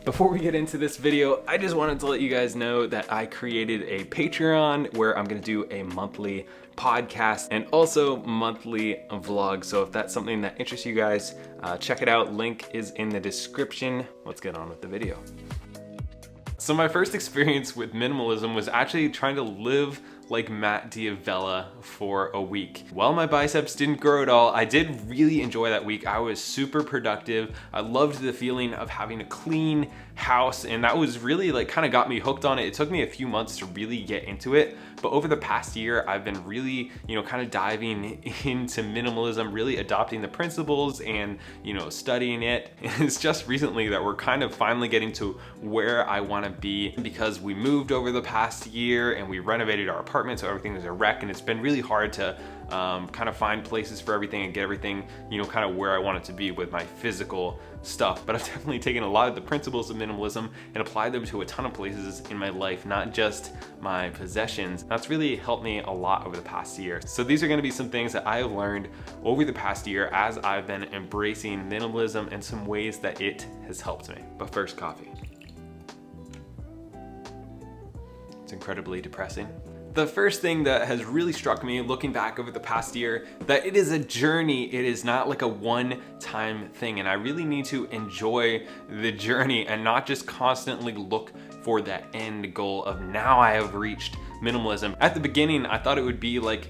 Before we get into this video, I just wanted to let you guys know that I created a Patreon where I'm gonna do a monthly podcast and also monthly vlog. So if that's something that interests you guys, check it out. Link is in the description. Let's get on with the video. So my first experience with minimalism was actually trying to live like Matt D'Avella for a week. While my biceps didn't grow at all, I did really enjoy that week. I was super productive. I loved the feeling of having a clean house, and that was really like kind of got me hooked on it. It took me a few months to really get into it, but over the past year, I've been really, kind of diving into minimalism, really adopting the principles and, studying it. And it's just recently that we're kind of finally getting to where I want to be, because we moved over the past year and we renovated our apartment, so everything is a wreck, and it's been really hard to kind of find places for everything and get everything, kind of where I want it to be with my physical stuff. But I've definitely taken a lot of the principles of minimalism and applied them to a ton of places in my life, not just my possessions. That's really helped me a lot over the past year. So these are going to be some things that I have learned over the past year as I've been embracing minimalism and some ways that it has helped me. But first, coffee. It's incredibly depressing. The first thing that has really struck me looking back over the past year, that it is a journey. It is not like a one-time thing, and I really need to enjoy the journey and not just constantly look for that end goal of now I have reached minimalism. At the beginning, I thought it would be like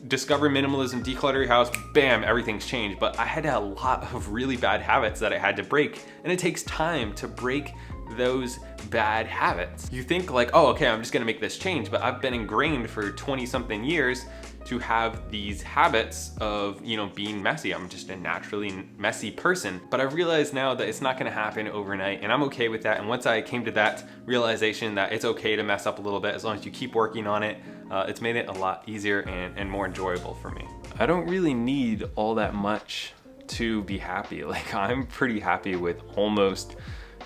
discover minimalism, declutter your house, bam, everything's changed. But I had a lot of really bad habits that I had to break, and it takes time to break those bad habits. You think like, oh, okay, I'm just gonna make this change, but I've been ingrained for 20 something years to have these habits of, being messy. I'm just a naturally messy person. But I've realized now that it's not gonna happen overnight, and I'm okay with that. And once I came to that realization that it's okay to mess up a little bit, as long as you keep working on it, it's made it a lot easier and more enjoyable for me. I don't really need all that much to be happy. Like, I'm pretty happy with almost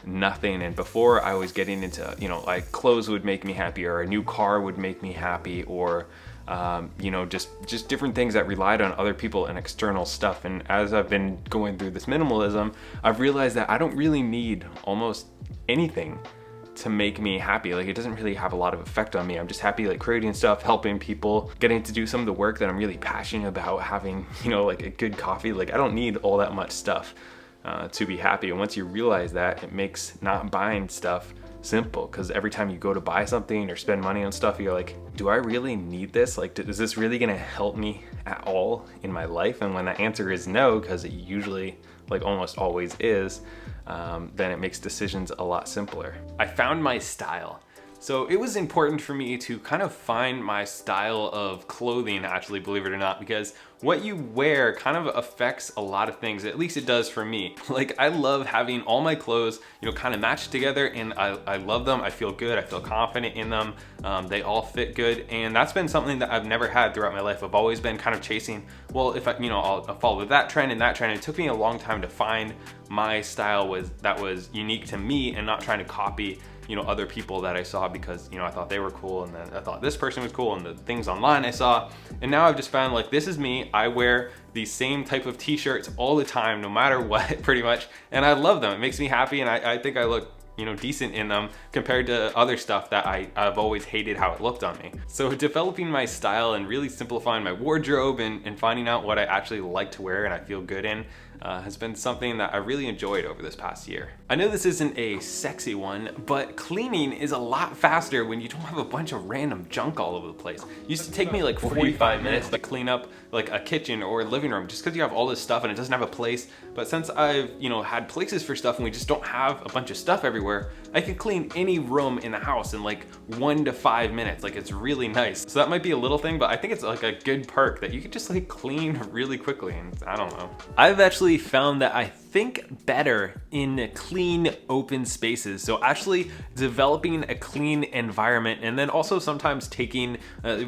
nothing. And before, I was getting into, like clothes would make me happy, or a new car would make me happy, or just different things that relied on other people and external stuff. And as I've been going through this minimalism, I've realized that I don't really need almost anything to make me happy. Like, it doesn't really have a lot of effect on me. I'm just happy like creating stuff, helping people, getting to do some of the work that I'm really passionate about, having, like a good coffee. Like, I don't need all that much stuff to be happy. And once you realize that, it makes not buying stuff simple, because every time you go to buy something or spend money on stuff, you're like, do I really need this? Like, is this really gonna help me at all in my life? And when the answer is no, because it usually, like almost always is, then it makes decisions a lot simpler. I found my style. So it was important for me to kind of find my style of clothing, actually, believe it or not, because what you wear kind of affects a lot of things. At least it does for me. Like, I love having all my clothes, kind of matched together, and I love them. I feel good. I feel confident in them. They all fit good. And that's been something that I've never had throughout my life. I've always been kind of chasing, well, if I'll follow that trend and that trend. It took me a long time to find my style that was unique to me, and not trying to copy other people that I saw, because I thought they were cool, and then I thought this person was cool, and the things online I saw. And now I've just found, like, this is me. I wear these same type of t-shirts all the time, no matter what, pretty much, and I love them. It makes me happy, and I think I look decent in them compared to other stuff that I've always hated how it looked on me. So developing my style and really simplifying my wardrobe and finding out what I actually like to wear and I feel good in has been something that I really enjoyed over this past year. I know this isn't a sexy one, but cleaning is a lot faster when you don't have a bunch of random junk all over the place. It used to take me like 45 minutes to clean up like a kitchen or a living room, just because you have all this stuff and it doesn't have a place. But since I've had places for stuff and we just don't have a bunch of stuff everywhere, I can clean any room in the house in like 1 to 5 minutes. Like, it's really nice. So that might be a little thing, but I think it's like a good perk that you can just like clean really quickly. And I don't know. I've actually found that I think better in clean open spaces. So actually developing a clean environment, and then also sometimes taking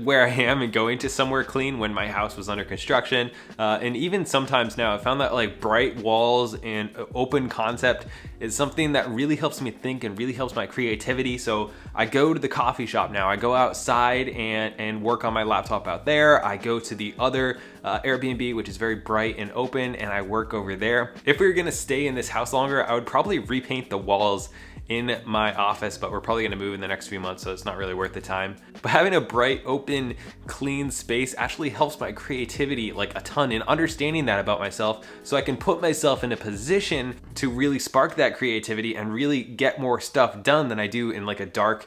where I am and going to somewhere clean when my house was under construction. And even sometimes now I found that like bright walls and open concept is something that really helps me think and really helps my creativity. So I go to the coffee shop now. I go outside and work on my laptop out there. I go to the other Airbnb, which is very bright and open, and I work over there. If we were gonna stay in this house longer, I would probably repaint the walls in my office, but we're probably gonna move in the next few months, so it's not really worth the time. But having a bright, open, clean space actually helps my creativity like a ton, in understanding that about myself, so I can put myself in a position to really spark that creativity and really get more stuff done than I do in like a dark,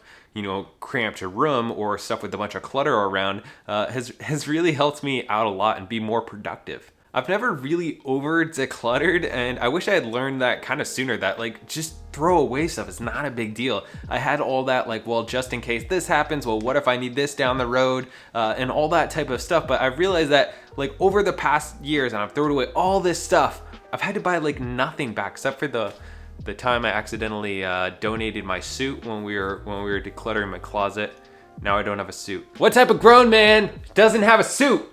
cramped room or stuff with a bunch of clutter around. Has really helped me out a lot and be more productive. I've never really over decluttered, and I wish I had learned that kind of sooner, that like just throw away stuff is not a big deal. I had all that like, well, just in case this happens, well, what if I need this down the road, and all that type of stuff. But I realized that like over the past years, and I've thrown away all this stuff, I've had to buy like nothing back except for the time I accidentally donated my suit when we were decluttering my closet. Now I don't have a suit. What type of grown man doesn't have a suit?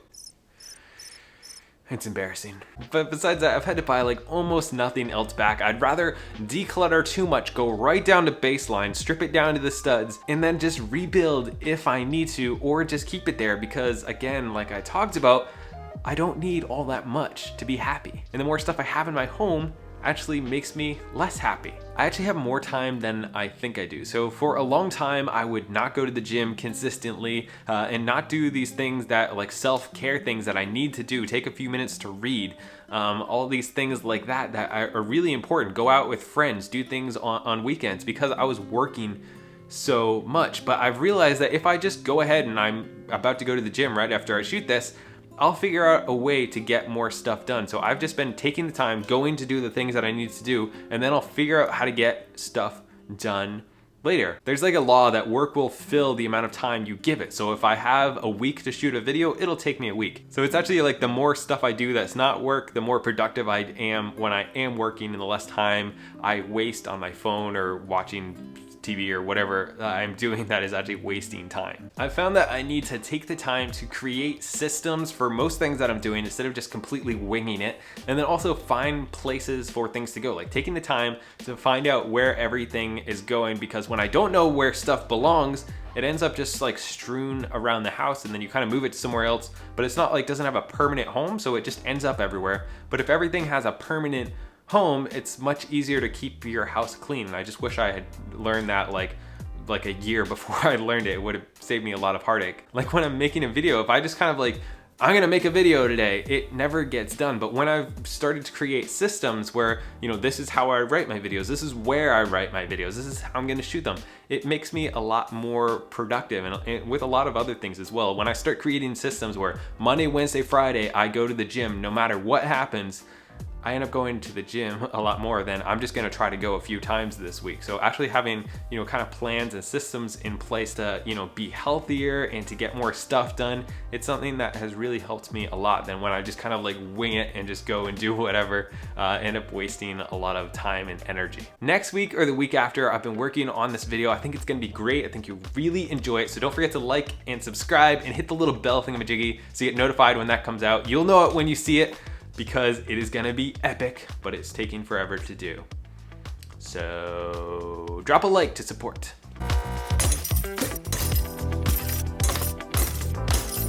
It's embarrassing. But besides that, I've had to buy like almost nothing else back. I'd rather declutter too much, go right down to baseline, strip it down to the studs, and then just rebuild if I need to, or just keep it there because, again, like I talked about, I don't need all that much to be happy. And the more stuff I have in my home actually makes me less happy. I actually have more time than I think I do. So for a long time, I would not go to the gym consistently and not do these things that like self-care things that I need to do, take a few minutes to read, all these things like that are really important. Go out with friends, do things on weekends, because I was working so much. But I've realized that if I just go ahead and I'm about to go to the gym right after I shoot this, I'll figure out a way to get more stuff done. So I've just been taking the time, going to do the things that I need to do, and then I'll figure out how to get stuff done later. There's like a law that work will fill the amount of time you give it. So if I have a week to shoot a video, it'll take me a week. So it's actually like the more stuff I do that's not work, the more productive I am when I am working, and the less time I waste on my phone or watching TV or whatever I'm doing that is actually wasting time. I've found that I need to take the time to create systems for most things that I'm doing instead of just completely winging it, and then also find places for things to go, like taking the time to find out where everything is going, because when I don't know where stuff belongs, it ends up just like strewn around the house, and then you kind of move it somewhere else, but it's not like, doesn't have a permanent home, so it just ends up everywhere. But if everything has a permanent home, it's much easier to keep your house clean. And I just wish I had learned that like a year before I learned it. It would have saved me a lot of heartache. Like when I'm making a video, if I just kind of like, I'm gonna make a video today, it never gets done. But when I've started to create systems where, this is how I write my videos, this is where I write my videos, this is how I'm gonna shoot them, it makes me a lot more productive, and with a lot of other things as well. When I start creating systems where Monday, Wednesday, Friday, I go to the gym, no matter what happens, I end up going to the gym a lot more than I'm just gonna try to go a few times this week. So actually having, kind of plans and systems in place to, be healthier and to get more stuff done, it's something that has really helped me a lot than when I just kind of like wing it and just go and do whatever, end up wasting a lot of time and energy. Next week or the week after, I've been working on this video. I think it's gonna be great. I think you'll really enjoy it. So don't forget to like and subscribe and hit the little bell thingamajiggy so you get notified when that comes out. You'll know it when you see it, because it is gonna be epic, but it's taking forever to do. So drop a like to support.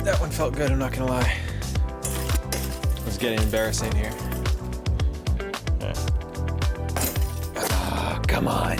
That one felt good, I'm not gonna lie. It's getting embarrassing here. Come on.